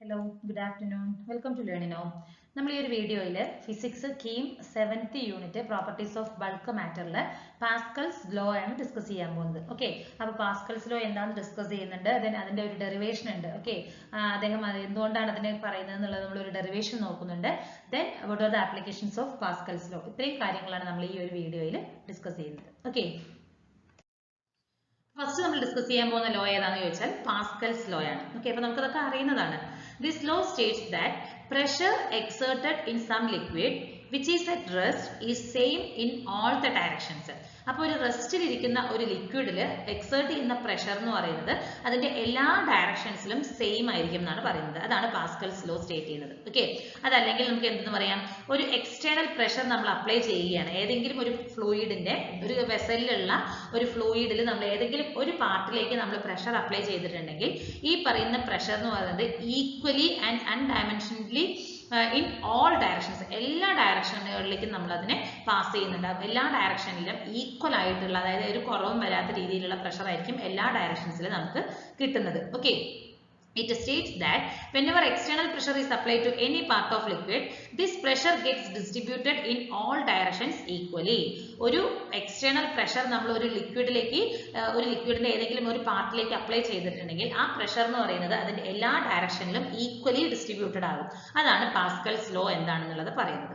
Hello, good afternoon. Welcome to Learning Now. നമ്മൾ ഈ ഒരു വീഡിയോയിൽ physics KEAM 7th unit properties of bulk മാറ്ററിൽ പാസ്കൽസ് ലോ ആണ് ഡിസ്കസ് ചെയ്യാൻ പോകുന്നത്. ഓക്കെ, അപ്പോൾ പാസ്കൽസ് ലോ എന്താണെന്ന് ഡിസ്കസ് ചെയ്യുന്നുണ്ട്. അതിന്റെ ഒരു ഡെറിവേഷൻ ഉണ്ട്. ഓക്കെ, അദ്ദേഹം എന്തുകൊണ്ടാണ് അതിനെ പറയുന്നത് എന്നുള്ളത് നമ്മൾ ഒരു ഡെറിവേഷൻ നോക്കുന്നുണ്ട്. Then what are the applications of Pascal's law, ഇത്രയും കാര്യങ്ങളാണ് നമ്മൾ ഈ ഒരു വീഡിയോയിൽ ഡിസ്കസ് ചെയ്യുന്നത്. ഓക്കെ, ഫസ്റ്റ് നമ്മൾ ഡിസ്കസ് ചെയ്യാൻ പോകുന്ന ലോ ഏതാണെന്ന് ചോദിച്ചാൽ പാസ്കൽസ് ലോ ആണ്. ഓക്കെ, അപ്പോൾ നമുക്കതൊക്കെ അറിയുന്നതാണ്. This law states that pressure exerted in some liquid which is at rest is same in all the directions. അപ്പോൾ ഒരു റെസ്റ്റിൽ ഇരിക്കുന്ന ഒരു ലിക്വിഡിൽ എക്സേർട്ട് ചെയ്യുന്ന പ്രഷർ എന്ന് പറയുന്നത് അതിന്റെ എല്ലാ ഡയറക്ഷൻസിലും സെയിം ആയിരിക്കും എന്നാണ് പറയുന്നത്. അതാണ് പാസ്കൽസ് ലോ സ്റ്റേറ്റ് ചെയ്യുന്നത്. ഓക്കെ, അതല്ലെങ്കിൽ നമുക്ക് എന്തെന്ന് പറയാം, ഒരു എക്സ്റ്റേണൽ പ്രഷർ നമ്മൾ അപ്ലൈ ചെയ്യുകയാണ് ഏതെങ്കിലും ഒരു ഫ്ലൂയിഡിന്റെ, ഒരു വെസലിലുള്ള ഒരു ഫ്ലൂയിഡിൽ നമ്മൾ ഏതെങ്കിലും ഒരു പാർട്ടിലേക്ക് നമ്മൾ പ്രഷർ അപ്ലൈ ചെയ്തിട്ടുണ്ടെങ്കിൽ ഈ പറയുന്ന പ്രഷർ എന്ന് പറയുന്നത് equally and undiminishedly in all directions, എല്ലാ ഡയറക്ഷനുകളിലേക്കും നമ്മൾ അതിനെ പാസ് ചെയ്യുന്നുണ്ട്. എല്ലാ ഡയറക്ഷനിലും ഈക്വൽ ആയിട്ടുള്ള, അതായത് ഒരു കുറവും വരാത്ത രീതിയിലുള്ള പ്രഷർ ആയിരിക്കും എല്ലാ ഡയറക്ഷൻസിലും നമുക്ക് കിട്ടുന്നത്. Okay, it states that whenever external pressure is applied to any part of liquid, this pressure gets distributed in all directions equally. ഒരു എക്സ്റ്റേണൽ പ്രഷർ നമ്മൾ ഒരു ലിക്വിഡിലേക്ക്, ഒരു ലിക്വിഡിന്റെ ഏതെങ്കിലും ഒരു പാർട്ടിലേക്ക് അപ്ലൈ ചെയ്തിട്ടുണ്ടെങ്കിൽ ആ പ്രഷർ എന്ന് പറയുന്നത് അതിന്റെ എല്ലാ ഡയറക്ഷനിലും ഈക്വലി ഡിസ്ട്രിബ്യൂട്ടഡ് ആകും. അതാണ് പാസ്കൽസ് ലോ എന്താണെന്നുള്ളത് പറയുന്നത്.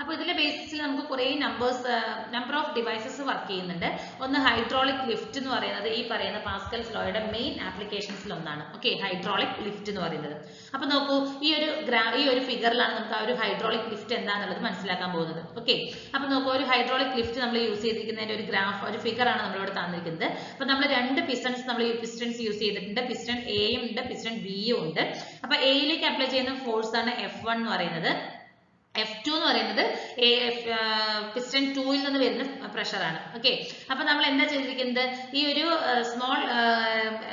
അപ്പോൾ ഇതിന്റെ ബേസിസിൽ നമുക്ക് കുറേ നമ്പർ ഓഫ് ഡിവൈസസ് വർക്ക് ചെയ്യുന്നുണ്ട്. ഒന്ന് ഹൈഡ്രോളിക് ലിഫ്റ്റ് എന്ന് പറയുന്നത് ഈ പറയുന്ന പാസ്കൽസ് ലോയുടെ മെയിൻ ആപ്ലിക്കേഷൻസിൽ ഒന്നാണ്. ഓക്കെ, ഹൈഡ്രോളിക് ലിഫ്റ്റ് എന്ന് പറയുന്നത്. അപ്പോൾ നോക്കൂ, ഈ ഒരു ഫിഗറിലാണ് നമുക്ക് ആ ഒരു ഹൈഡ്രോളിക് ലിഫ്റ്റ് എന്താണെന്നുള്ളത് മനസ്സിലാക്കാൻ പോകുന്നത്. ഓക്കെ, അപ്പോൾ നോക്കൂ, ഒരു ഹൈഡ്രോളിക് ലിഫ്റ്റ് നമ്മൾ യൂസ് ചെയ്തിരിക്കുന്നതിന്റെ ഒരു ഗ്രാഫ്, ഒരു ഫിഗറാണ് നമ്മളിവിടെ തന്നിരിക്കുന്നത്. അപ്പോൾ നമ്മൾ രണ്ട് പിസ്റ്റൺസ് യൂസ് ചെയ്തിട്ടുണ്ട്. പിസ്റ്റൺ എയും ഉണ്ട്, പിസ്റ്റൺ ബിയും ഉണ്ട്. അപ്പോൾ എയിലേക്ക് അപ്ലൈ ചെയ്യുന്ന ഫോഴ്സ് ആണ് F1 എന്ന് പറയുന്നത്. F2 എന്ന് പറയുന്നത് പിസ്റ്റൺ 2ൽ നിന്ന് വരുന്ന പ്രഷറാണ്. ഓക്കെ, അപ്പൊ നമ്മൾ എന്താ ചെയ്തിരിക്കുന്നത്, ഈ ഒരു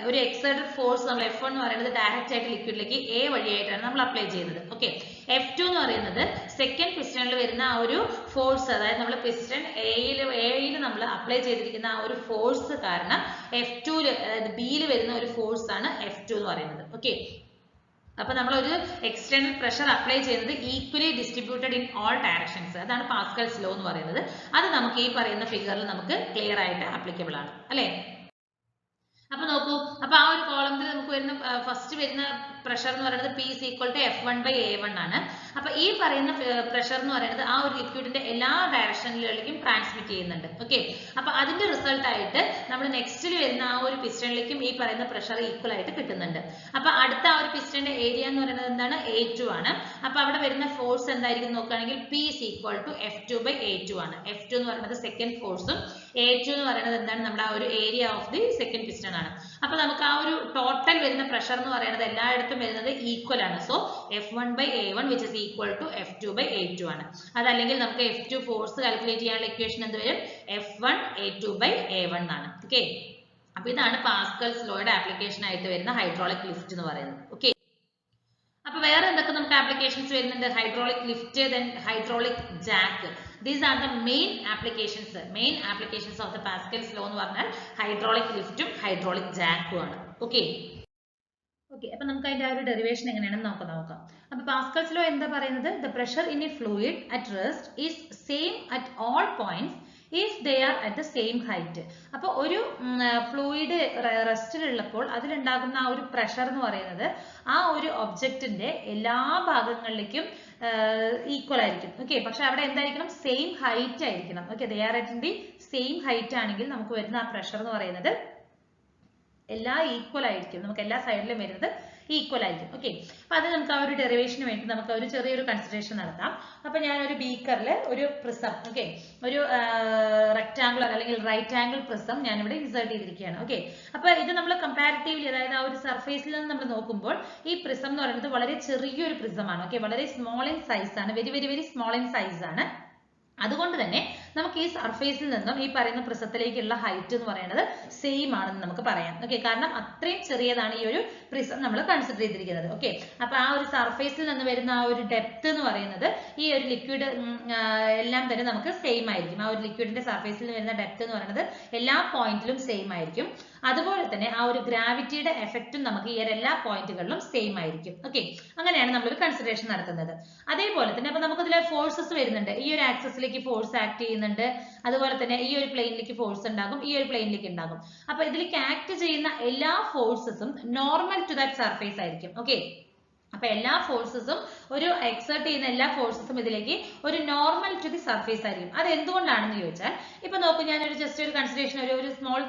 ഒരു എക്സേർട്ടഡ് ഫോഴ്സ് നമ്മൾ F1 എന്ന് പറയുന്നത് ഡയറക്റ്റ് ആയിട്ട് ലിക്വിഡിലേക്ക് A വഴിയായിട്ടാണ് നമ്മൾ അപ്ലൈ ചെയ്യുന്നത്. ഓക്കെ, F2 എന്ന് പറയുന്നത് സെക്കൻഡ് പിസ്റ്റണിൽ വരുന്ന ആ ഒരു ഫോഴ്സ്, അതായത് നമ്മൾ പിസ്റ്റൺ എയിൽ നമ്മൾ അപ്ലൈ ചെയ്തിരിക്കുന്ന ആ ഒരു ഫോഴ്സ് കാരണം F2ൽ, അതായത് ബിയിൽ വരുന്ന ഒരു ഫോഴ്സ് ആണ് F2 എന്ന് പറയുന്നത്. ഓക്കെ, അപ്പൊ നമ്മൾ ഒരു എക്സ്റ്റേണൽ പ്രഷർ അപ്ലൈ ചെയ്യുന്നത് equally distributed in all directions, അതാണ് പാസ്കൽസ് ലോ എന്ന് പറയുന്നത്. അത് നമുക്ക് ഈ പറയുന്ന ഫിഗറിൽ നമുക്ക് ക്ലിയർ ആയിട്ട് ആപ്ലിക്കബിൾ ആണ്, അല്ലെ? അപ്പൊ നോക്കൂ, അപ്പൊ ആ ഒരു കോളത്തിൽ നമുക്ക് വരുന്ന ഫസ്റ്റ് വരുന്ന പ്രഷർ എന്ന് പറയുന്നത് P is equal to F1/A1 ആണ്. അപ്പൊ ഈ പറയുന്ന പ്രഷർ എന്ന് പറയുന്നത് ആ ഒരു ലിക്വിഡിന്റെ എല്ലാ ഡയറക്ഷനിലേക്കും ട്രാൻസ്മിറ്റ് ചെയ്യുന്നുണ്ട്. ഓക്കെ, അപ്പൊ അതിന്റെ റിസൾട്ട് ആയിട്ട് നമ്മൾ നെക്സ്റ്റിൽ വരുന്ന ആ ഒരു പിസ്റ്റണിലേക്കും ഈ പറയുന്ന പ്രഷർ ഈക്വൽ ആയിട്ട് കിട്ടുന്നുണ്ട്. അപ്പൊ അടുത്ത ആ ഒരു പിസ്റ്റന്റെ ഏരിയ എന്ന് പറയുന്നത് എന്താണ്, A2 ആണ്. അപ്പൊ അവിടെ വരുന്ന ഫോഴ്സ് എന്തായിരിക്കും നോക്കുകയാണെങ്കിൽ P is equal to F2/A2 ആണ്. F2 എന്ന് പറയുന്നത് സെക്കൻഡ് ഫോഴ്സും A2 എന്ന് പറയുന്നത് എന്താണ്, നമ്മുടെ ആ ഒരു area of the second piston ആണ്. അപ്പൊ നമുക്ക് ആ ഒരു ടോട്ടൽ വരുന്ന പ്രഷർ എന്ന് പറയുന്നത് എല്ലായിടത്തും വരുന്നത് ഈക്വൽ ആണ്. So F1/A1 which is equal to F2/A2 ആണ്. അതല്ലെങ്കിൽ നമുക്ക് F2 ഫോഴ്സ് കാൽക്കുലേറ്റ് ചെയ്യാനുള്ള ഇക്വേഷൻ എന്ത് വരും, F1A2/A1 ആണ്. ഓക്കെ, അപ്പൊ ഇതാണ് പാസ്കൽസ് ലോയുടെ ആപ്ലിക്കേഷൻ ആയിട്ട് വരുന്ന ഹൈഡ്രോളിക് ലിഫ്റ്റ് എന്ന് പറയുന്നത്. ഓക്കെ, അപ്പൊ വേറെ എന്തൊക്കെ നമുക്ക് ആപ്ലിക്കേഷൻസ് വരുന്നുണ്ട്, hydraulic lift, then hydraulic Jack. These are the main applications of the Pascal's law എന്ന് പറഞ്ഞാൽ ഹൈഡ്രോളിക് ലിഫ്റ്റും ഹൈഡ്രോളിക് ജാക്കും ആണ്. ഓക്കെ, അപ്പൊ നമുക്ക് അതിന്റെ ആ ഒരു ഡെറിവേഷൻ എങ്ങനെയാണെന്ന് നോക്കാം. അപ്പൊ പാസ്കൽസ് ലോ എന്താ പറയുന്നത്, the pressure in A fluid at rest is same at all points if they are at the same height. അപ്പോൾ ഒരു ഫ്ലൂയിഡ് റെസ്റ്റിലുള്ളപ്പോൾ അതിലുണ്ടാകുന്ന ആ ഒരു പ്രഷർ എന്ന് പറയുന്നത് ആ ഒരു ഒബ്ജക്റ്റിന്റെ എല്ലാ ഭാഗങ്ങളിലേക്കും ഈക്വൽ ആയിരിക്കും. ഓക്കെ, പക്ഷെ അവിടെ എന്തായിരിക്കണം, സെയിം ഹൈറ്റ് ആയിരിക്കണം. Okay, they are at the same height ആണെങ്കിൽ നമുക്ക് വരുന്ന ആ പ്രഷർ എന്ന് പറയുന്നത് എല്ലാം ഈക്വൽ ആയിരിക്കും, നമുക്ക് എല്ലാ സൈഡിലും വരുന്നത് ഈക്വൽ ആയിരിക്കും. ഓക്കെ, അപ്പൊ അത് നമുക്ക് ആ ഒരു ഡെറിവേഷന് വേണ്ടി നമുക്ക് ഒരു ചെറിയൊരു കൺസിഡറേഷൻ നടത്താം. അപ്പൊ ഞാൻ ഒരു ബീക്കറിൽ ഒരു പ്രിസം, ഓക്കെ, ഒരു റെക്ടാംഗുലർ അല്ലെങ്കിൽ റൈറ്റ് ആംഗിൾ പ്രിസം ഞാൻ ഇവിടെ ഇൻസേർട്ട് ചെയ്തിരിക്കുകയാണ്. ഓക്കെ, അപ്പൊ ഇത് നമ്മൾ കമ്പാരിറ്റീവ്ലി, അതായത് ആ ഒരു സർഫേസിൽ നിന്ന് നമ്മൾ നോക്കുമ്പോൾ ഈ പ്രിസം എന്ന് പറയുന്നത് വളരെ ചെറിയൊരു പ്രിസമാണ്. ഓക്കെ, വളരെ സ്മോൾ ഇൻ സൈസ് ആണ്, very very very small in size ആണ്. അതുകൊണ്ട് തന്നെ നമുക്ക് ഈ സർഫേസിൽ നിന്നും ഈ പറയുന്ന പ്രിസത്തിലേക്കുള്ള ഹൈറ്റ് എന്ന് പറയുന്നത് സെയിം ആണെന്ന് നമുക്ക് പറയാം. ഓക്കെ, കാരണം അത്രയും ചെറിയതാണ് ഈ ഒരു പ്രിസം നമ്മൾ കൺസിഡർ ചെയ്തിരിക്കുന്നത്. ഓക്കെ, അപ്പൊ ആ ഒരു സർഫേസിൽ നിന്ന് വരുന്ന ആ ഒരു ഡെപ്ത് എന്ന് പറയുന്നത് ഈ ഒരു ലിക്വിഡ് എല്ലാം തന്നെ നമുക്ക് സെയിം ആയിരിക്കും. ആ ഒരു ലിക്വിഡിന്റെ സർഫേസിൽ വരുന്ന ഡെപ്ത് എന്ന് പറയുന്നത് എല്ലാ പോയിന്റിലും സെയിം ആയിരിക്കും. അതുപോലെ തന്നെ ആ ഒരു ഗ്രാവിറ്റിയുടെ എഫക്റ്റും നമുക്ക് ഈ എല്ലാ പോയിന്റുകളിലും സെയിം ആയിരിക്കും. ഓക്കെ, അങ്ങനെയാണ് നമ്മളൊരു കൺസിഡറേഷൻ നടത്തുന്നത്. അതേപോലെ തന്നെ അപ്പൊ നമുക്ക് ഇതിലെ ഫോഴ്സസ് വരുന്നുണ്ട്. ഈ ഒരു ആക്സിസിലേക്ക് ഫോഴ്സ് ആക്ട് ചെയ്യുന്നുണ്ട്, അതുപോലെ തന്നെ ഈ ഒരു പ്ലെയിനിലേക്ക് ഫോഴ്സ് ഉണ്ടാകും, ഈ ഒരു പ്ലെയിനിലേക്ക് ഉണ്ടാകും. അപ്പൊ ഇതിലേക്ക് ആക്ട് ചെയ്യുന്ന എല്ലാ ഫോഴ്സസും നോർമൽ ടു ദാറ്റ് സർഫേസ് ആയിരിക്കും. ഓക്കെ, അപ്പൊ എല്ലാ ഫോഴ്സസും ഒരു എക്സേർട്ട് ചെയ്യുന്ന എല്ലാ ഫോഴ്സസും ഇതിലേക്ക് ഒരു നോർമൽ ടു ദി സർഫേസ് ആയിരിക്കും. അത് എന്തുകൊണ്ടാണെന്ന് ചോദിച്ചാൽ, ഇപ്പൊ നോക്കൂ, ഞാനൊരു ജസ്റ്റ് ഒരു കൺസിഡറേഷൻ ഒരു സ്മോൾ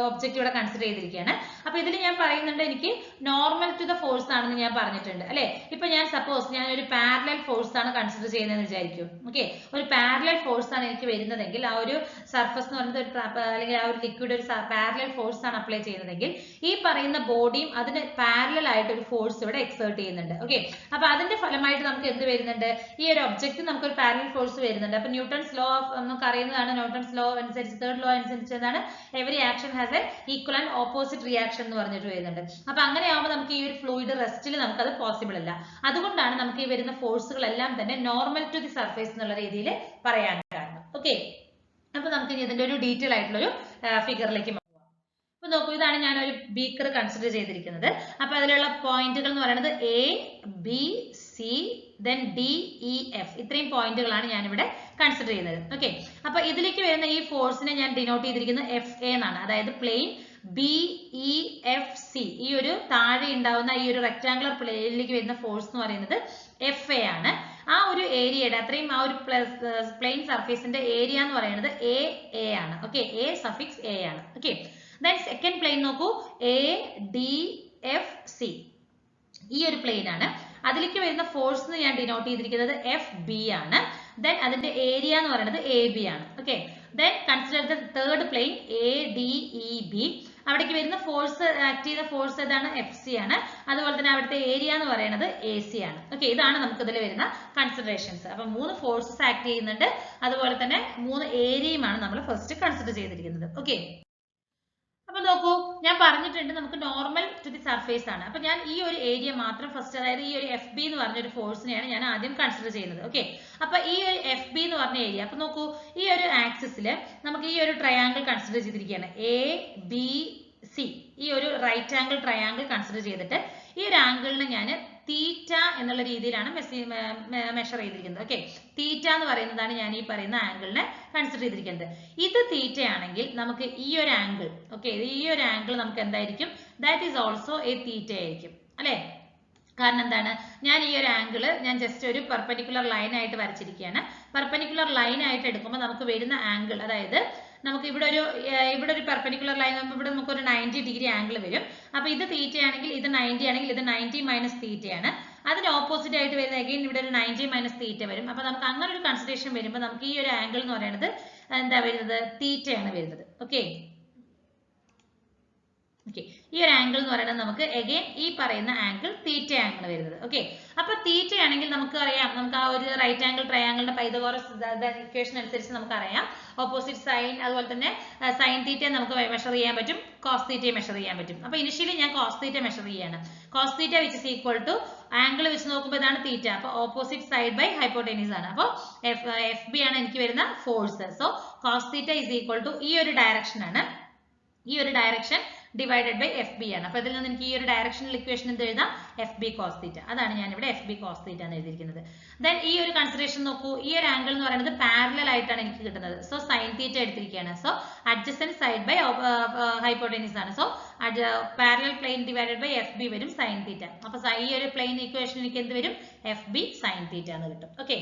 ഒബ്ജക്റ്റ് ഇവിടെ കൺസിഡർ ചെയ്തിരിക്കുകയാണ്. അപ്പൊ ഇതിൽ ഞാൻ പറയുന്നുണ്ട് എനിക്ക് നോർമൽ ടു ദ ഫോഴ്സ് ആണെന്ന് ഞാൻ പറഞ്ഞിട്ടുണ്ട് അല്ലെ. ഇപ്പൊ ഞാൻ സപ്പോസ് ഞാൻ ഒരു പാരലൽ ഫോഴ്സ് ആണ് കൺസിഡർ ചെയ്യുന്നതെന്ന് വിചാരിക്കും. ഓക്കെ, ഒരു പാരലൽ ഫോഴ്സ് ആണ് എനിക്ക് വരുന്നതെങ്കിൽ, ആ ഒരു സർഫസ് എന്ന് പറയുന്നത് അല്ലെങ്കിൽ ആ ഒരു ലിക്വിഡ് ഒരു പാരലൽ ഫോഴ്സ് ആണ് അപ്ലൈ ചെയ്യുന്നതെങ്കിൽ, ഈ പറയുന്ന ബോഡിയും അതിന് പാരലൽ ആയിട്ട് ഒരു ഫോഴ്സ് ഇവിടെ എക്സേർട്ട് ചെയ്യുന്നുണ്ട്. ഓക്കെ, അപ്പൊ അതിന്റെ ഫലമായിട്ട് നമുക്ക് എന്ത് വരുന്നുണ്ട്, ഈ ഒരു ഒബ്ജക്റ്റ് നമുക്ക് ഒരു പാരലൽ ഫോഴ്സ് വരുന്നുണ്ട്. അപ്പൊ ന്യൂട്ടൺസ് ലോ നമുക്ക് അറിയുന്നതാണ്. ന്യൂട്ടൺസ് ലോ അനുസരിച്ച്, തേർഡ് ലോ അനുസരിച്ച് എന്താണ്, every action has A equal and opposite reaction എന്ന് പറഞ്ഞിട്ട് വരുന്നുണ്ട്. അപ്പൊ അങ്ങനെയാവുമ്പോൾ നമുക്ക് ഈ ഒരു ഫ്ലൂയിഡ് റെസ്റ്റിൽ നമുക്ക് അത് പോസിബിൾ അല്ല. അതുകൊണ്ടാണ് നമുക്ക് ഈ വരുന്ന ഫോഴ്സുകളെല്ലാം തന്നെ നോർമൽ ടു ദി സർഫേസ് എന്നുള്ള രീതിയിൽ പറയാൻ കാരണം. ഓക്കെ, അപ്പൊ നമുക്ക് ഇനി ഇതിന്റെ ഒരു ഡീറ്റെയിൽ ആയിട്ടുള്ള ഒരു ഫിഗറിലേക്ക്. അപ്പൊ നോക്കൂ, ഇതാണ് ഞാൻ ഒരു ബീക്കർ കൺസിഡർ ചെയ്തിരിക്കുന്നത്. അപ്പൊ അതിലുള്ള പോയിന്റുകൾ എന്ന് പറയുന്നത് A, B, C, then D, E, F, ഇത്രയും പോയിന്റുകളാണ് ഞാൻ ഇവിടെ കൺസിഡർ ചെയ്യുന്നത്. ഓക്കെ, അപ്പൊ ഇതിലേക്ക് വരുന്ന ഈ ഫോഴ്സിനെ ഞാൻ ഡിനോട്ട് ചെയ്തിരിക്കുന്നത് എഫ് എ എന്നാണ്. അതായത് plane B, E, F, C, ഈ ഒരു താഴെ ഉണ്ടാവുന്ന ഈ ഒരു റെക്ടാംഗുലർ പ്ലെയിനിലേക്ക് വരുന്ന ഫോഴ്സ് എന്ന് പറയുന്നത് എഫ് എ ആണ്. ആ ഒരു ഏരിയയുടെ അത്രയും ആ ഒരു പ്ലെയിൻ സർഫേസിന്റെ ഏരിയ എന്ന് പറയുന്നത് എ ആണ്. ഓക്കെ, എ സഫിക്സ് എ ആണ്. ഓക്കെ, then second plane നോക്കൂ, എ, ഡി, എഫ്, സി, ഈ ഒരു പ്ലെയിൻ ആണ്. അതിലേക്ക് വരുന്ന ഫോഴ്സ് ഞാൻ ഡിനോട്ട് ചെയ്തിരിക്കുന്നത് എഫ് ബി ആണ്. ദെൻ അതിന്റെ ഏരിയ എന്ന് പറയുന്നത് എ ബി ആണ്. Okay, then consider the third plane A, D, E, B. അവിടേക്ക് വരുന്ന ഫോഴ്സ് ആക്ട് ചെയ്ത ഫോഴ്സ് ഏതാണ്, എഫ് സി ആണ്. അതുപോലെ തന്നെ അവിടുത്തെ ഏരിയ എന്ന് പറയുന്നത് എ സി ആണ്. ഓക്കെ, ഇതാണ് നമുക്ക് ഇതിൽ വരുന്ന കൺസിഡറേഷൻസ്. അപ്പൊ 3 ഫോഴ്സസ് ആക്ട് ചെയ്യുന്നുണ്ട്, അതുപോലെ തന്നെ 3 ഏരിയയുമാണ് നമ്മൾ ഫസ്റ്റ് കൺസിഡർ ചെയ്തിരിക്കുന്നത്. ഓക്കെ, അപ്പൊ നോക്കൂ, ഞാൻ പറഞ്ഞിട്ടുണ്ട് നമുക്ക് നോർമൽ ടു ദി സർഫേസ് ആണ്. അപ്പൊ ഞാൻ ഈ ഒരു ഏരിയ മാത്രം ഫസ്റ്റ്, അതായത് ഈ ഒരു എഫ് ബി എന്ന് പറഞ്ഞ ഒരു ഫോഴ്സിനെയാണ് ഞാൻ ആദ്യം കൺസിഡർ ചെയ്യുന്നത്. ഓക്കെ, അപ്പൊ ഈ ഒരു എഫ് ബി എന്ന് പറഞ്ഞ ഏരിയ, അപ്പൊ നോക്കൂ, ഈ ഒരു ആക്സിസിൽ നമുക്ക് ഈ ഒരു ട്രയാങ്കിൾ കൺസിഡർ ചെയ്തിരിക്കുകയാണ്. എ, ബി, സി, ഈ ഒരു റൈറ്റ് ആംഗിൾ ട്രയാങ്കിൾ കൺസിഡർ ചെയ്തിട്ട് ഈ ഒരു ആംഗിളിനെ ഞാൻ തീറ്റ എന്നുള്ള രീതിയിലാണ് മെഷർ ചെയ്തിരിക്കുന്നത്. ഓക്കെ, തീറ്റ എന്ന് പറയുന്നതാണ് ഞാൻ ഈ പറയുന്ന ആംഗിളിനെ കൺസിഡർ ചെയ്തിരിക്കുന്നത്. ഇത് തീറ്റ ആണെങ്കിൽ നമുക്ക് ഈ ഒരു ആംഗിൾ, ഓക്കെ, ഈ ഒരു ആംഗിൾ നമുക്ക് എന്തായിരിക്കും, ദാറ്റ് ഈസ് ഓൾസോ എ തീറ്റ ആയിരിക്കും അല്ലെ. കാരണം എന്താണ്, ഞാൻ ഈ ഒരു ആംഗിള് ഞാൻ ജസ്റ്റ് ഒരു പെർപെൻഡിക്കുലർ ലൈൻ ആയിട്ട് വരച്ചിരിക്കുകയാണ്. പെർപെൻഡിക്കുലർ ലൈൻ ആയിട്ട് എടുക്കുമ്പോൾ നമുക്ക് വരുന്ന ആംഗിൾ, അതായത് നമുക്ക് ഇവിടെ ഒരു പെർപെൻഡിക്കുലർ ലൈൻ ഇവിടെ നമുക്ക് ഒരു 90 ഡിഗ്രി ആംഗിൾ വരും. അപ്പൊ ഇത് തീറ്റ ആണെങ്കിൽ ഇത് 90 ആണെങ്കിൽ ഇത് 90 മൈനസ് തീറ്റയാണ്. അതിന് ഓപ്പോസിറ്റ് ആയിട്ട് വരുന്ന അഗൈൻ ഇവിടെ ഒരു 90 മൈനസ് തീറ്റ വരും. അപ്പൊ നമുക്ക് അങ്ങനെ ഒരു കൺസിഡറേഷൻ വരുമ്പോൾ നമുക്ക് ഈ ഒരു ആംഗിൾ എന്ന് പറയുന്നത് എന്താ വരുന്നത്, തീറ്റയാണ് വരുന്നത്. ഓക്കെ, ഈ ഒരു ആംഗിൾ എന്ന് പറയുന്നത് നമുക്ക് അഗൈൻ ഈ പറയുന്ന ആംഗിൾ തീറ്റ ആംഗിൾ വരുന്നത്. ഓക്കെ, അപ്പൊ തീറ്റ ആണെങ്കിൽ നമുക്ക് അറിയാം, നമുക്ക് ആ ഒരു റൈറ്റ് ആംഗിൾ ട്രയാംഗിളിന്റെ പൈതഗോറസ് ഇക്വേഷൻ അനുസരിച്ച് നമുക്ക് അറിയാം ഓപ്പോസിറ്റ് സൈൻ, അതുപോലെ തന്നെ സൈൻ തീറ്റ നമുക്ക് മെഷർ ചെയ്യാൻ പറ്റും, കോസ് തീറ്റയെ മെഷർ ചെയ്യാൻ പറ്റും. അപ്പൊ ഇനിഷ്യലി ഞാൻ കോസ് തീറ്റ മെഷർ ചെയ്യാണ്. Cos theta which is equal to angle വെച്ച് നോക്കുമ്പോൾ ഇതാണ് തീറ്റ. അപ്പൊ ഓപ്പോസിറ്റ് സൈഡ് ബൈ ഹൈപ്പോട്ടേനിയസ് ആണ്. അപ്പോൾ എഫ് ബി ആണ് എനിക്ക് വരുന്ന force. So cos theta is equal to ഈ ഒരു ഡയറക്ഷൻ ആണ്, ഈ ഒരു direction divided by F B ആണ്. അപ്പൊ ഇതിൽ നിന്ന് എനിക്ക് ഈ ഒരു ഡയറക്ഷണൽ ഇക്വേഷൻ എന്ത് എഴുതാം, എഫ് ബി കോസ് തീറ്റ. അതാണ് ഞാൻ ഇവിടെ എഫ് ബി കോസ് തീറ്റ എന്ന് എഴുതിയിരിക്കുന്നത്. ദെൻ ഈ ഒരു കൺസിഡറേഷൻ നോക്കൂ, ഈ ഒരു ആംഗിൾ എന്ന് പറയുന്നത് പാരലൽ ആയിട്ടാണ് എനിക്ക് കിട്ടുന്നത്. സോ സൈൻ തീറ്റ എടുത്തിരിക്കുകയാണ്. So adjacent side by hypotenuse ആണ്. So parallel plane divided by F B വരും സൈൻ തീറ്റ. അപ്പൊ ഈ ഒരു പ്ലെയിൻ ഇക്വേഷൻ എനിക്ക് എന്ത് വരും, എഫ് ബി സൈൻ തീറ്റ എന്ന് കിട്ടും. ഓക്കെ,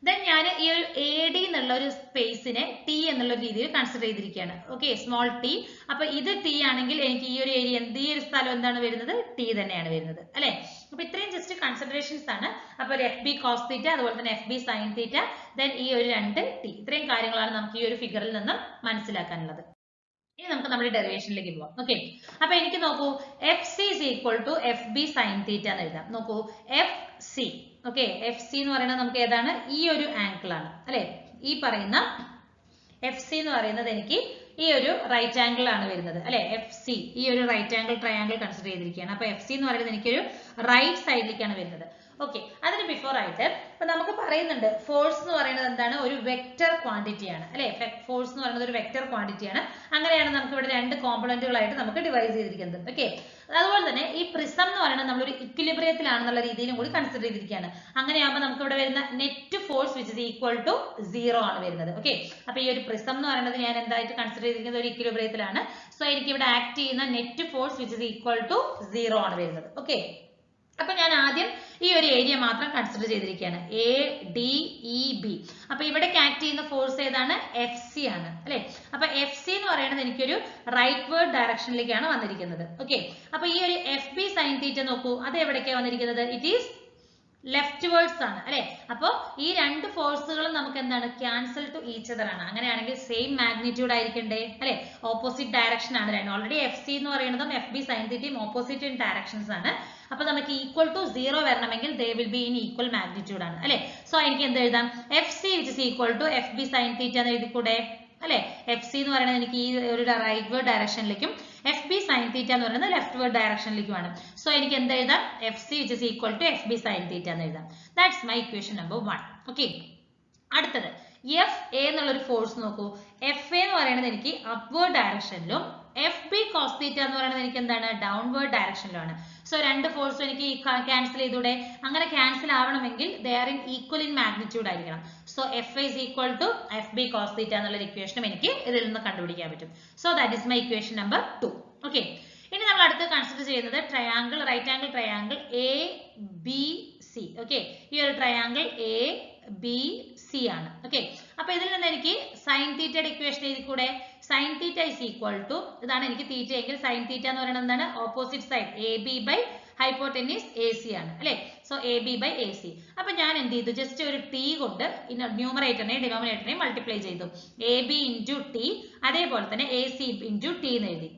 ദെൻ ഞാൻ ഈ ഒരു എ ഡി എന്നുള്ള ഒരു സ്പേസിനെ ടി എന്നുള്ള രീതിയിൽ കൺസിഡർ ചെയ്തിരിക്കുകയാണ്. Okay, small T. അപ്പൊ ഇത് ടി ആണെങ്കിൽ എനിക്ക് ഈ ഒരു ഏരിയ ഈ ഒരു സ്ഥലം എന്താണ് വരുന്നത്, ടി തന്നെയാണ് വരുന്നത് അല്ലെ. അപ്പൊ ഇത്രയും ജസ്റ്റ് കൺസിഡറേഷൻസ് ആണ്. അപ്പൊ ഒരു എഫ് ബി കോസ് തീറ്റ, അതുപോലെ തന്നെ എഫ് ബി സൈൻ തീറ്റ, ദെൻ ഈ ഒരു 2 ടി, ഇത്രയും കാര്യങ്ങളാണ് നമുക്ക് ഈ ഒരു ഫിഗറിൽ നിന്നും മനസ്സിലാക്കാനുള്ളത്. ഇനി നമുക്ക് നമ്മുടെ ഡെറിവേഷനിലേക്ക് പോവാം. ഓക്കെ, അപ്പൊ എനിക്ക് നോക്കൂ, F C is equal to F B sine theta എന്ന് എഴുതാം. നോക്കൂ, F C, okay, F C എന്ന് പറയുന്നത് നമുക്ക് ഏതാണ്, ഈ ഒരു ആംഗിൾ ആണ് അല്ലെ. ഈ പറയുന്ന എഫ് സി എന്ന് പറയുന്നത് എനിക്ക് ഈ ഒരു റൈറ്റ് ആംഗിൾ ആണ് വരുന്നത് അല്ലെ. എഫ് സി ഈ ഒരു റൈറ്റ് ആംഗിൾ ട്രയാംഗിൾ കൺസിഡർ ചെയ്തിരിക്കുകയാണ്. അപ്പൊ എഫ് സി എന്ന് പറയുന്നത് എനിക്കൊരു റൈറ്റ് സൈഡിലേക്കാണ് വരുന്നത്. ഓക്കെ, അതിന് ബിഫോർ ആയിട്ട് ഇപ്പൊ നമുക്ക് പറയുന്നുണ്ട് ഫോഴ്സ് എന്ന് പറയുന്നത് എന്താണ്, ഒരു വെക്റ്റർ ക്വാണ്ടിറ്റി ആണ് അല്ലെ. ഫോഴ്സ് എന്ന് പറയുന്നത് ഒരു വെക്റ്റർ ക്വാണ്ടിറ്റി ആണ്. അങ്ങനെയാണ് നമുക്ക് ഇവിടെ രണ്ട് കോമ്പണന്റുകളായിട്ട് നമുക്ക് ഡിവൈഡ് ചെയ്തിരിക്കുന്നത്. ഓക്കെ, അതുപോലെ തന്നെ ഈ പ്രിസം എന്ന് പറയുന്നത് നമ്മളൊരു ഇക്വിലിബ്രിയത്തിലാണെന്നുള്ള രീതിയിലും കൂടി കൺസിഡർ ചെയ്തിരിക്കുകയാണ്. അങ്ങനെയാകുമ്പോൾ നമുക്ക് ഇവിടെ വരുന്ന net force which is equal to 0 ആണ് വരുന്നത്. ഓക്കെ, അപ്പൊ ഈ ഒരു പ്രിസം എന്ന് പറയുന്നത് ഞാൻ എന്തായിട്ട് കൺസിഡർ ചെയ്തിരിക്കുന്നത്, ഒരു ഇക്വിലിബ്രിയത്തിലാണ്. സോ എനിക്ക് ഇവിടെ ആക്ട് ചെയ്യുന്ന net force which is equal to 0 ആണ് വരുന്നത്. ഓക്കെ, അപ്പൊ ഞാൻ ആദ്യം ഈ ഒരു ഏരിയ മാത്രം കൺസിഡർ ചെയ്തിരിക്കുകയാണ്, എ ഡി ഇ ബി. അപ്പൊ ഇവിടെ ആക്ട് ചെയ്യുന്ന ഫോഴ്സ് ഏതാണ്, എഫ് സി ആണ് അല്ലെ. അപ്പൊ എഫ് സി എന്ന് പറയുന്നത് എനിക്കൊരു റൈറ്റ് വേർഡ് ഡയറക്ഷനിലേക്കാണ് വന്നിരിക്കുന്നത്. ഓക്കെ, അപ്പൊ ഈ ഒരു എഫ് ബി സൈൻ തീറ്റ നോക്കൂ, അത് എവിടേക്കാണ് വന്നിരിക്കുന്നത്, ഇറ്റ് ഈസ് ലെഫ്റ്റ് വേർഡ്സ് ആണ് അല്ലെ. അപ്പൊ ഈ രണ്ട് ഫോഴ്സുകളും നമുക്ക് എന്താണ്, ക്യാൻസൽ ടു ഈച്ച് അതർ ആണ്. അങ്ങനെയാണെങ്കിൽ സെയിം മാഗ്നിറ്റ്യൂഡ് ആയിരിക്കണ്ടേ അല്ലെ, ഓപ്പോസിറ്റ് ഡയറക്ഷൻ ആണ്. ഓൾറെഡി എഫ് സി എന്ന് പറയുന്നതും എഫ് ബി സൈൻ തീറ്റയും ഓപ്പോസിറ്റ് ഇൻ ഡയറക്ഷൻസ് ആണ്. അപ്പൊ നമുക്ക് ഈക്വൽ ടു 0 വരണമെങ്കിൽ they will be in equal magnitude ആണ് അല്ലെ. സോ എനിക്ക് എന്ത് എഴുതാം, F C which is equal to F B sine theta എന്ന് എഴുതിക്കൂടെ അല്ലെ. എഫ് സി എന്ന് പറയുന്നത് എനിക്ക് ഈ ഒരു റൈറ്റ് വേർഡ് ഡയറക്ഷനിലേക്കും എഫ് ബി സൈൻ തീറ്റ എന്ന് പറയുന്നത് ലെഫ്റ്റ് വേർഡ് ഡയറക്ഷനിലേക്കുമാണ്. സോ എനിക്ക് എന്ത് എഴുതാം, F C which is equal to F B sine theta എന്ന് എഴുതാം. That's my equation number 1. Okay, അടുത്തത് എഫ് എ എന്നുള്ള ഒരു ഫോഴ്സ് നോക്കൂ. എഫ് എ എന്ന് പറയുന്നത് എനിക്ക് അപ്വേർഡ് ഡയറക്ഷനിലും എഫ് ബി കോസ് തീറ്റ എന്ന് പറയുന്നത് എനിക്ക് എന്താണ്, ഡൗൺവേർഡ് ഡയറക്ഷനിലാണ്. സോ രണ്ട് ഫോഴ്സും എനിക്ക് ക്യാൻസൽ ചെയ്തൂടെ. അങ്ങനെ ക്യാൻസൽ ആവണമെങ്കിൽ they are in equal in magnitude ആയിരിക്കണം. So F is equal to F B cos theta എന്നുള്ള ഇക്വേഷനും എനിക്ക് ഇതിൽ നിന്ന് കണ്ടുപിടിക്കാൻ പറ്റും. So that is my equation number 2. Okay, ഇനി നമ്മൾ അടുത്ത് കൺസിഡർ ചെയ്യുന്നത് triangle, right angle triangle A B C. Okay, ഈ ഒരു ട്രയാങ്കിൾ എ ബി സി ആണ്. ഓക്കെ, അപ്പൊ ഇതിൽ നിന്ന് എനിക്ക് സൈൻ തീറ്റയുടെ ഇക്വേഷൻ എഴുതി കൂടെ. Sine theta is equal to, ഇതാണ് എനിക്ക് തീറ്റ എങ്കിൽ സൈൻ തീറ്റ എന്ന് പറയുന്നത് എന്താണ്, opposite side A B by hypotenuse A C ആണ് അല്ലെ. So A B by A C. അപ്പൊ ഞാൻ എന്ത് ചെയ്തു, ജസ്റ്റ് ഒരു ടി കൊണ്ട് ന്യൂമറേറ്ററിനെയും ഡിനോമിനേറ്ററിനെയും മൾട്ടിപ്ലൈ ചെയ്തു. എ ബി ഇൻറ്റു ടി, അതേപോലെ തന്നെ എ സി ഇൻറ്റു ടി എന്ന് എഴുതി.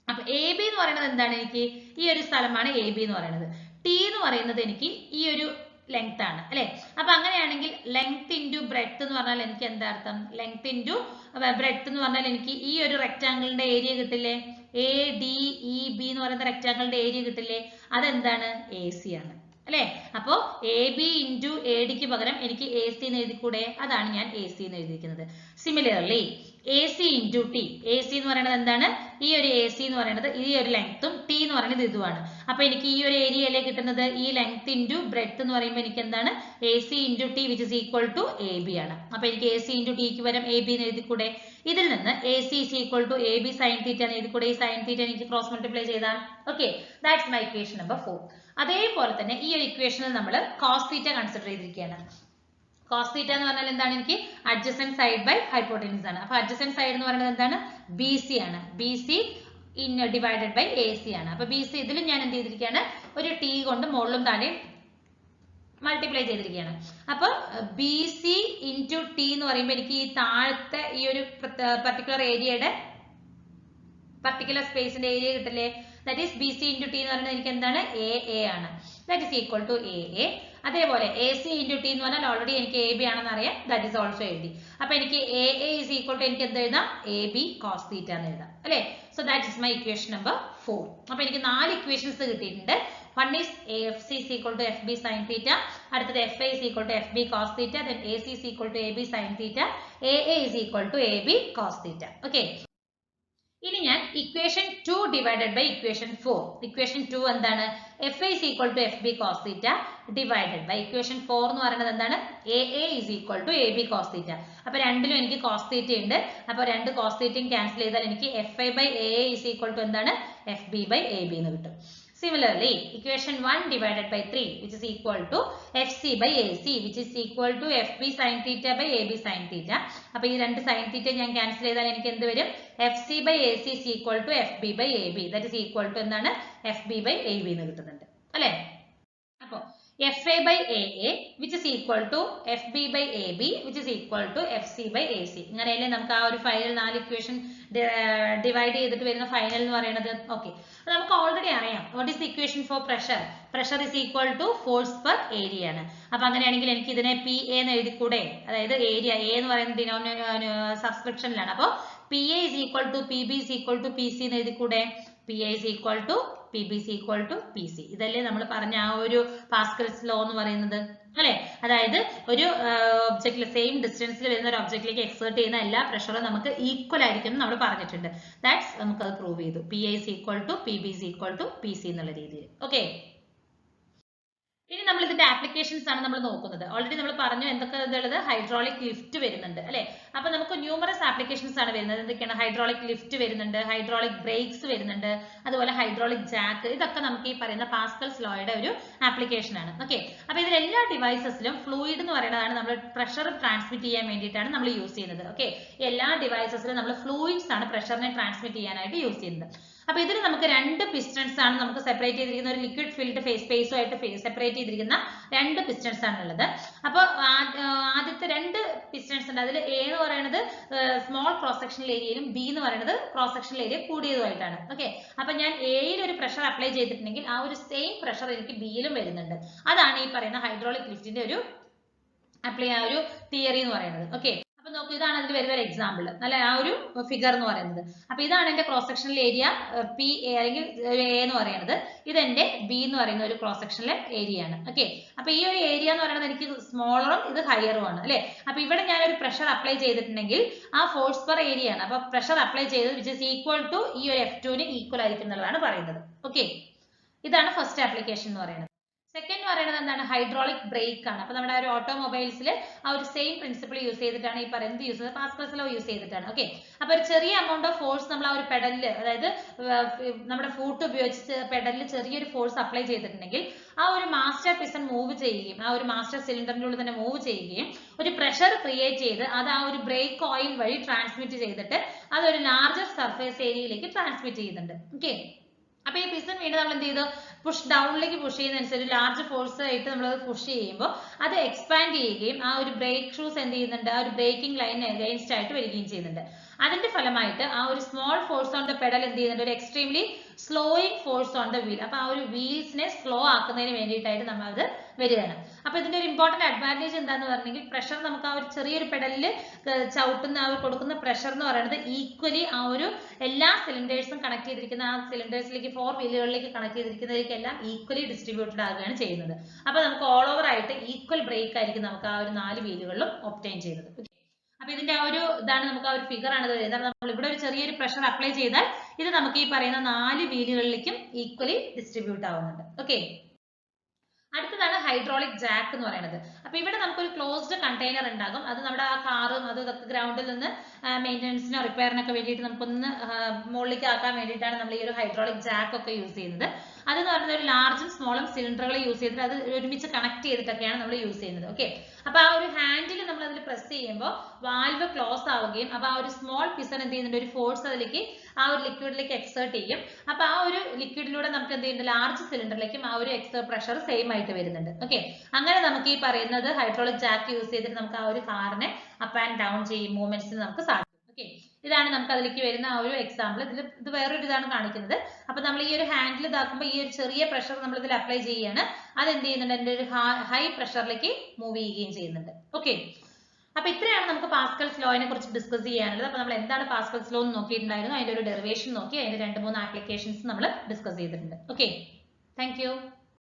അപ്പൊ എ ബി എന്ന് പറയുന്നത് എന്താണ്, എനിക്ക് ഈ ഒരു സ്ഥലമാണ് എ ബി എന്ന് പറയുന്നത്. ടി എന്ന് പറയുന്നത് എനിക്ക് ഈ ഒരു ലെങ്ത് ആണ് അല്ലെ. അപ്പൊ അങ്ങനെയാണെങ്കിൽ ലെങ്ത് ഇൻറ്റു ബ്രെഡ്ത്ത് എന്ന് പറഞ്ഞാൽ എനിക്ക് എന്താ അർത്ഥം, ലെങ്ത് ഇൻറ്റു ബ്രെഡ്ത്ത് എന്ന് പറഞ്ഞാൽ എനിക്ക് ഈ ഒരു റെക്ടാങ്കിളിന്റെ ഏരിയ കിട്ടില്ലേ, എ ഡി ഇ ബി എന്ന് പറയുന്ന റെക്ടാങ്കിളിന്റെ ഏരിയ കിട്ടില്ലേ, അതെന്താണ്, എ സി ആണ് അല്ലെ. അപ്പോ എ ബി ഇൻറ്റു എ ഡിക്ക് പകരം എനിക്ക് എ സി എന്ന് എഴുതിക്കൂടെ, അതാണ് ഞാൻ എ സി എന്ന് എഴുതിയിരിക്കുന്നത്. Similarly A C into T, A C എന്ന് പറയുന്നത് എന്താണ്, ഈ ഒരു എ സി എന്ന് പറയുന്നത് ഈ ഒരു ലെങ്ത്തും ടി എന്ന് പറയുന്നത് ഇതുമാണ്. അപ്പൊ എനിക്ക് ഈ ഒരു ഏരിയ അല്ലേ കിട്ടുന്നത്, ഈ ലെങ്ത് ഇൻറ്റു ബ്രെഡ്ത്ത് എന്ന് പറയുമ്പോൾ എനിക്ക് എന്താണ്, A C into T which is equal to A B ആണ്. അപ്പൊ എനിക്ക് എ സി ഇൻറ്റു ടിക്ക് പകരം എ ബി എന്ന് എഴുതിക്കൂടെ. ഇതിൽ നിന്ന് A C is equal to A B sine theta എന്ന് എഴുതിക്കൂടെ. ഈ സൈൻ തീറ്റ എനിക്ക് ക്രോസ് മൾട്ടിപ്ലൈ ചെയ്താൽ okay, that's my equation number 4. അതേപോലെ തന്നെ ഈ ഒരു ഇക്വേഷനിൽ നമ്മൾ കോസ് തീറ്റ കൺസിഡർ ചെയ്തിരിക്കുകയാണ്. കോസ് തീറ്റ എന്ന് പറഞ്ഞാൽ എന്താണ്, എനിക്ക് അഡ്ജസന്റ് സൈഡ് ബൈ ഹൈപ്പോട്ടൻയൂസ് ആണ്. അപ്പൊ അഡ്ജസന്റ് സൈഡ് എന്ന് പറയുന്നത് എന്താണ്, ബി സി ആണ്. B C divided by A C ആണ്. അപ്പൊ ബി സി ഇതിലും ഞാൻ എന്ത് ചെയ്തിരിക്കുകയാണ്, ഒരു ടി കൊണ്ട് മുകളിലും താഴെയും മൾട്ടിപ്ലൈ ചെയ്തിരിക്കുകയാണ്. അപ്പൊ ബി സി ഇൻറ്റു ടി എന്ന് പറയുമ്പോൾ എനിക്ക് ഈ താഴത്തെ ഈ ഒരു പർട്ടിക്കുലർ ഏരിയയുടെ പർട്ടിക്കുലർ സ്പേസിന്റെ ഏരിയ കിട്ടില്ലേ, that is B C into T എന്ന് പറയുന്നത് എനിക്ക് എന്താണ്, എ എ ആണ്. That is equal to A A. അതേപോലെ എ സി ഇൻറ്റു ടി എന്ന് പറഞ്ഞാൽ ഓൾറെഡി എനിക്ക് എ ബി ആണെന്ന് അറിയാം, ദാറ്റ് ഈസ് ഓൾസോ എഴുതി. അപ്പൊ എനിക്ക് A A is equal to എനിക്ക് എന്ത് എഴുതാം, എ ബി കോസ് തീറ്റ എന്ന് എഴുതാം അല്ലെ. So that is my equation number 4. അപ്പൊ എനിക്ക് 4 ഇക്വേഷൻസ് കിട്ടിയിട്ടുണ്ട്. One is AFC is equal to FB sin theta. അടുത്തത് FA is equal to FB cos theta. Then AC is equal to AB sin theta. AA is equal to AB cos theta. Okay. ഇനി ഞാൻ equation 2 divided by equation 4. Equation 2 എന്താണ്, FA is equal to FB cos theta divided by equation 4 എന്ന് പറയുന്നത് എന്താണ്, AA is equal to AB cos theta. അപ്പൊ രണ്ടിലും എനിക്ക് cos theta ഉണ്ട്. അപ്പൊ രണ്ട് cos theta ക്യാൻസൽ ചെയ്താൽ എനിക്ക് FA by AA is equal to എന്താണ്, FB by AB എന്ന് കിട്ടും. Similarly, equation 1 divided by 3 which is equal to FC by AC which is equal to FB sin theta by AB sin theta. അപ്പോൾ ഈ രണ്ട് sin theta ഞാൻ cancel ചെയ്താൽ എനിക്ക് എന്ത് വരും, FC by AC is equal to FB by AB, that is equal to എന്താണ്, FB by AB എന്ന് കിട്ടുന്നുണ്ട് അല്ലേ. അപ്പോൾ FA by AA which is equal to FB by AB which is equal to FC by AC. ഇങ്ങനെയല്ലേ നമുക്ക് ആ ഒരു final 4 equation divide ചെയ്തിട്ട് വരുന്ന ഫൈനൽ എന്ന് പറയുന്നത്. ഓക്കെ, നമുക്ക് ഓൾറെഡി അറിയാം what is the equation for pressure. Pressure is equal to force per area ആണ്. അപ്പൊ അങ്ങനെയാണെങ്കിൽ എനിക്ക് ഇതിനെ പി എ എന്ന് എഴുതിക്കൂടെ, അതായത് ഏരിയ എ എന്ന് പറയുന്ന സബ്സ്ക്രിപ്ഷനിലാണ്. അപ്പോൾ P A is equal to P B is equal to P C എന്ന് എഴുതിക്കൂടെ. P A is equal to PBC equal to PC. ഇതല്ലേ നമ്മൾ പറഞ്ഞ ആ ഒരു പാസ്കൽസ് ലോ എന്ന് പറയുന്നത് അല്ലേ? അതായത് ഒരു ഒബ്ജക്റ്റിൽ സെയിം ഡിസ്റ്റൻസിൽ വരുന്ന ഒരു ഒബ്ജക്റ്റിലേക്ക് എക്സേർട്ട് ചെയ്യുന്ന എല്ലാ പ്രഷറും നമുക്ക് ഈക്വൽ ആയിരിക്കും നമ്മൾ പറഞ്ഞിട്ടുണ്ട്. ദാറ്റ്സ് നമുക്ക് അത് പ്രൂവ് ചെയ്തു. PI is equal to PBC equal to PC എന്നുള്ള രീതിയിൽ. ഓക്കെ, ഇനി നമ്മൾ ഇതിന്റെ ആപ്ലിക്കേഷൻസ് ആണ് നമ്മൾ നോക്കുന്നത്. ഓൾറെഡി നമ്മൾ പറഞ്ഞു എന്തൊക്കെ ഇതുള്ളത്, ഹൈഡ്രോളിക് ലിഫ്റ്റ് വരുന്നുണ്ട് അല്ലെ? അപ്പൊ നമുക്ക് ന്യൂമറസ് ആപ്ലിക്കേഷൻസ് ആണ് വരുന്നത്. എന്തൊക്കെയാണ്? ഹൈഡ്രോളിക് ലിഫ്റ്റ് വരുന്നുണ്ട്, ഹൈഡ്രോളിക് ബ്രേക്സ് വരുന്നുണ്ട്, അതുപോലെ ഹൈഡ്രോളിക് ജാക്ക്. ഇതൊക്കെ നമുക്ക് ഈ പറയുന്ന പാസ്കൽസ് ലോയുടെ ഒരു ആപ്ലിക്കേഷൻ ആണ്. ഓക്കെ, അപ്പൊ ഇതിൽ എല്ലാ ഡിവൈസസിലും ഫ്ലൂയിഡ് എന്ന് പറയുന്നതാണ് നമ്മൾ പ്രഷർ ട്രാൻസ്മിറ്റ് ചെയ്യാൻ വേണ്ടിയിട്ടാണ് നമ്മൾ യൂസ് ചെയ്യുന്നത്. ഓക്കെ, എല്ലാ ഡിവൈസസിലും നമ്മൾ ഫ്ലൂയിഡ്സ് ആണ് പ്രഷറിനെ ട്രാൻസ്മിറ്റ് ചെയ്യാനായിട്ട് യൂസ് ചെയ്യുന്നത്. അപ്പൊ ഇതിൽ നമുക്ക് രണ്ട് പിസ്റ്റൺസ് ആണ് നമുക്ക് സെപ്പറേറ്റ് ചെയ്തിരിക്കുന്ന, ഒരു ലിക്വിഡ് ഫിൽഡ് സ്പേസുമായിട്ട് സെപ്പറേറ്റ് ചെയ്തിരിക്കുന്ന രണ്ട് പിസ്റ്റൺസ് ആണ് ഉള്ളത്. അപ്പൊ ആദ്യത്തെ രണ്ട് പിസ്റ്റൺസ് ഉണ്ട്. അതിൽ A എന്ന് പറയുന്നത് സ്മോൾ ക്രോസ് സെക്ഷണൽ ഏരിയയിലും B എന്ന് പറയുന്നത് ക്രോസ് സെക്ഷണൽ ഏരിയ കൂടിയതുമായിട്ടാണ്. ഓക്കെ, അപ്പൊ ഞാൻ Aയിൽ ഒരു പ്രഷർ അപ്ലൈ ചെയ്തിട്ടുണ്ടെങ്കിൽ ആ ഒരു സെയിം പ്രഷർ എനിക്ക് Bയിലും വരുന്നുണ്ട്. അതാണ് ഈ പറയുന്ന ഹൈഡ്രോളിക് ലിഫ്റ്റിന്റെ ഒരു തിയറി എന്ന് പറയുന്നത്. ഓക്കെ, അപ്പൊ നോക്കൂ, ഇതാണ് അതിൽ വരുന്ന ഒരു എക്സാമ്പിൾ അല്ലെ, ആ ഒരു ഫിഗർ എന്ന് പറയുന്നത്. അപ്പൊ ഇതാണ് എന്റെ ക്രോസ് സെക്ഷണൽ ഏരിയ PA അല്ലെങ്കിൽ A എന്ന് പറയുന്നത്. ഇതെന്റെ B എന്ന് പറയുന്ന ഒരു ക്രോസ് സെക്ഷണൽ ഏരിയ ആണ്. ഓക്കെ, അപ്പൊ ഈ ഒരു ഏരിയ എന്ന് പറയുന്നത് എനിക്ക് സ്മോളറും ഇത് ഹയറും ആണ് അല്ലെ? അപ്പൊ ഇവിടെ ഞാൻ ഒരു പ്രഷർ അപ്ലൈ ചെയ്തിട്ടുണ്ടെങ്കിൽ ആ ഫോഴ്സ് പെർ ഏരിയ ആണ്. അപ്പൊ പ്രഷർ അപ്ലൈ ചെയ്തത് വിച്ച് ഇസ് ഈക്വൽ ടു ഈ ഒരു F2 ഈക്വൽ ആയിരിക്കും എന്നുള്ളതാണ് പറയുന്നത്. ഓക്കെ, ഇതാണ് ഫസ്റ്റ് ആപ്ലിക്കേഷൻ എന്ന് പറയുന്നത്. സെക്കൻഡ് എന്ന് പറയുന്നത് എന്താണ്? ഹൈഡ്രോളിക് ബ്രേക്ക് ആണ്. അപ്പൊ നമ്മുടെ ഒരു ഓട്ടോമൊബൈൽസിൽ ആ ഒരു സെയിം പ്രിൻസിപ്പിൾ യൂസ് ചെയ്തിട്ടാണ് ഈ പറയുന്നത് യൂസ് ചെയ്തത്, പാസ്കൽസ് ലോ യൂസ് ചെയ്തിട്ടാണ്. ഓക്കെ, അപ്പൊ ഒരു ചെറിയ എമൗണ്ട് ഓഫ് ഫോഴ്സ് നമ്മൾ ആ ഒരു പെഡലിൽ, അതായത് നമ്മുടെ ഫൂട്ട് ഉപയോഗിച്ച് പെഡലിൽ ചെറിയൊരു ഫോഴ്സ് അപ്ലൈ ചെയ്തിട്ടുണ്ടെങ്കിൽ ആ ഒരു മാസ്റ്റർ പിസ്റ്റൺ മൂവ് ചെയ്യുകയും ആ ഒരു മാസ്റ്റർ സിലിണ്ടറിന്റെ ഉള്ളിൽ തന്നെ മൂവ് ചെയ്യുകയും ഒരു പ്രഷർ ക്രിയേറ്റ് ചെയ്ത് അത് ആ ഒരു ബ്രേക്ക് ഓയിൽ വഴി ട്രാൻസ്മിറ്റ് ചെയ്തിട്ട് അതൊരു ലാർജർ സർഫേസ് ഏരിയയിലേക്ക് ട്രാൻസ്മിറ്റ് ചെയ്യുന്നുണ്ട്. ഓക്കെ, അപ്പൊ ഈ പിസ്റ്റൺ വീണ്ടും നമ്മൾ എന്ത് ചെയ്തു, പുഷ് ഡൗണിലേക്ക് പുഷ് ചെയ്യുന്നതനുസരിച്ച് ലാർജ് ഫോഴ്സ് ആയിട്ട് നമ്മൾ പുഷ് ചെയ്യുമ്പോൾ അത് എക്സ്പാൻഡ് ചെയ്യുകയും ആ ഒരു ബ്രേക്ക് ഷൂസ് എന്ത് ചെയ്യുന്നുണ്ട്, ആ ഒരു ബ്രേക്കിംഗ് ലൈനിന് അഗൈൻസ്റ്റ് ആയിട്ട് വരികയും ചെയ്യുന്നുണ്ട്. അതിന്റെ ഫലമായിട്ട് ആ ഒരു small force on the pedal എന്ത് ചെയ്യുന്നുണ്ട്, ഒരു extremely slowing force on the wheel. അപ്പൊ ആ ഒരു വീൽസിനെ സ്ലോ ആക്കുന്നതിന് വേണ്ടിയിട്ടായിട്ട് നമ്മൾ അത് വരികയാണ്. അപ്പൊ ഇതിന്റെ ഒരു ഇമ്പോർട്ടന്റ് അഡ്വാൻറ്റേജ് എന്താന്ന് പറഞ്ഞെങ്കിൽ പ്രഷർ നമുക്ക് ആ ഒരു ചെറിയൊരു പെഡലിൽ ചവിട്ടുന്ന ആ ഒരു കൊടുക്കുന്ന പ്രഷർ എന്ന് പറയുന്നത് ഈക്വലി ആ ഒരു എല്ലാ സിലിണ്ടേഴ്സും കണക്ട് ചെയ്തിരിക്കുന്ന ആ സിലിണ്ടേഴ്സിലേക്ക് 4 വീലുകളിലേക്ക് കണക്ട് ചെയ്തിരിക്കുന്നതിലേക്കെല്ലാം ഈക്വലി ഡിസ്ട്രിബ്യൂട്ടഡ് ആകുകയാണ് ചെയ്യുന്നത്. അപ്പൊ നമുക്ക് ഓൾ ഓവർ ആയിട്ട് ഈക്വൽ ബ്രേക്ക് ആയിരിക്കും നമുക്ക് ആ ഒരു 4 വീലുകളിലും ഒബ്റ്റൈൻ ചെയ്യുന്നത്. അപ്പൊ ഇതിന്റെ ആ ഒരു ഇതാണ് നമുക്ക് ആ ഒരു ഫിഗർ ആണ് വരുന്നത്. നമ്മൾ ഇവിടെ ഒരു ചെറിയൊരു പ്രഷർ അപ്ലൈ ചെയ്താൽ ഇത് നമുക്ക് ഈ പറയുന്ന 4 വീലുകളിലേക്കും ഈക്വലി ഡിസ്ട്രിബ്യൂട്ട് ആവുന്നുണ്ട്. ഓക്കെ, അടുത്തതാണ് ഹൈഡ്രോളിക് ജാക്ക് എന്ന് പറയുന്നത്. അപ്പൊ ഇവിടെ നമുക്കൊരു ക്ലോസ്ഡ് കണ്ടെയ്നർ ഉണ്ടാകും. അത് നമ്മുടെ ആ കാറും അതും ഇതൊക്കെ ഗ്രൗണ്ടിൽ നിന്ന് മെയിൻ്റനൻസിനോ റിപ്പയറിനൊക്കെ വേണ്ടിയിട്ട് നമുക്കൊന്ന് മുകളിലേക്ക് ആക്കാൻ വേണ്ടിയിട്ടാണ് നമ്മൾ ഈ ഒരു ഹൈഡ്രോളിക് ജാക്ക് ഒക്കെ യൂസ് ചെയ്യുന്നത്. അതെന്ന് പറയുന്നത് ഒരു ലാർജും സ്മോളും സിലിണ്ടറുകൾ യൂസ് ചെയ്തിട്ട് അത് ഒരുമിച്ച് കണക്ട് ചെയ്തിട്ടൊക്കെയാണ് നമ്മൾ യൂസ് ചെയ്യുന്നത്. ഓക്കെ, അപ്പൊ ആ ഒരു ഹാൻഡിൽ നമ്മൾ അതിൽ പ്രസ് ചെയ്യുമ്പോൾ വാൽവ് ക്ലോസ് ആവുകയും അപ്പൊ ആ ഒരു സ്മോൾ പിസ്റ്റൺ എന്ത് ചെയ്യുന്നുണ്ട്, ഒരു ഫോഴ്സ് അതിലേക്ക് ആ ഒരു ലിക്വിഡിലേക്ക് എക്സേർട്ട് ചെയ്യും. അപ്പൊ ആ ഒരു ലിക്വിഡിലൂടെ നമുക്ക് എന്ത് ചെയ്യുന്നുണ്ട്, ലാർജ് സിലിണ്ടറിലേക്കും ആ ഒരു പ്രഷർ സെയിം ആയിട്ട് വരുന്നുണ്ട്. ഓക്കെ, അങ്ങനെ നമുക്ക് ഈ പറയുന്നത് ഹൈഡ്രോളിക് ജാക്ക് യൂസ് ചെയ്തിട്ട് നമുക്ക് ആ ഒരു കാറിനെ അപ്പ് ആൻഡ് ഡൗൺ ചെയ്യും മൂവ്മെന്റ്സിന് നമുക്ക് സാധിക്കും. ഓക്കെ, ഇതാണ് നമുക്ക് അതിലേക്ക് വരുന്ന ആ ഒരു എക്സാമ്പിൾ. ഇത് വേറൊരു ഇതാണ് കാണിക്കുന്നത്. അപ്പൊ നമ്മൾ ഈ ഒരു ഹാൻഡിൽ ഇതാക്കുമ്പോൾ ഈ ഒരു ചെറിയ പ്രഷർ നമ്മൾ ഇതിൽ അപ്ലൈ ചെയ്യുകയാണ്. അത് എന്ത് ചെയ്യുന്നുണ്ട്, എൻ്റെ ഒരു ഹൈ പ്രഷറിലേക്ക് മൂവ് ചെയ്യുകയും ചെയ്യുന്നുണ്ട്. ഓക്കെ, അപ്പൊ ഇത്രയാണ് നമുക്ക് പാസ്കൽസ് ലോയെ കുറിച്ച് ഡിസ്കസ് ചെയ്യാനുള്ളത്. അപ്പൊ നമ്മൾ എന്താണ് പാസ്കൽസ് ലോ എന്ന് നോക്കിയിട്ടുണ്ടായിരുന്നു, അതിന്റെ ഒരു ഡെറിവേഷൻ നോക്കി അതിന്റെ 2-3 ആപ്ലിക്കേഷൻസ് നമ്മൾ ഡിസ്കസ് ചെയ്തിട്ടുണ്ട്. Okay, thank you.